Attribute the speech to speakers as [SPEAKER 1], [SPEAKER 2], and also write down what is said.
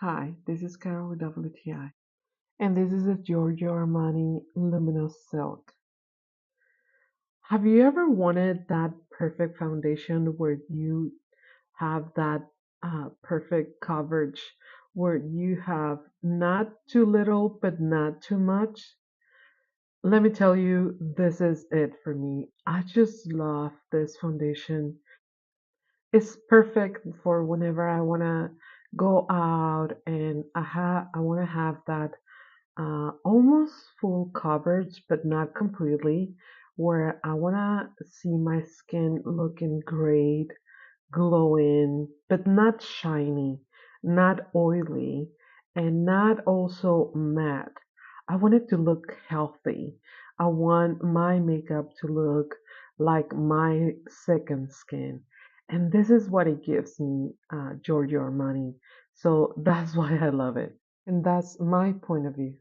[SPEAKER 1] Hi, this is Carol with WTI, and this is a Giorgio Armani Luminous Silk. Have you ever wanted that perfect foundation where you have that perfect coverage, where you have not too little but not too much? Let me tell you, this is it for me. I just love this foundation. It's perfect for whenever I want to go out and I want to have that almost full coverage, but not completely, where I want to see my skin looking great, glowing, but not shiny, not oily, and not also matte. I want it to look healthy. I want my makeup to look like my second skin. And this is what it gives me, Giorgio Armani. So that's why I love it. And that's my point of view.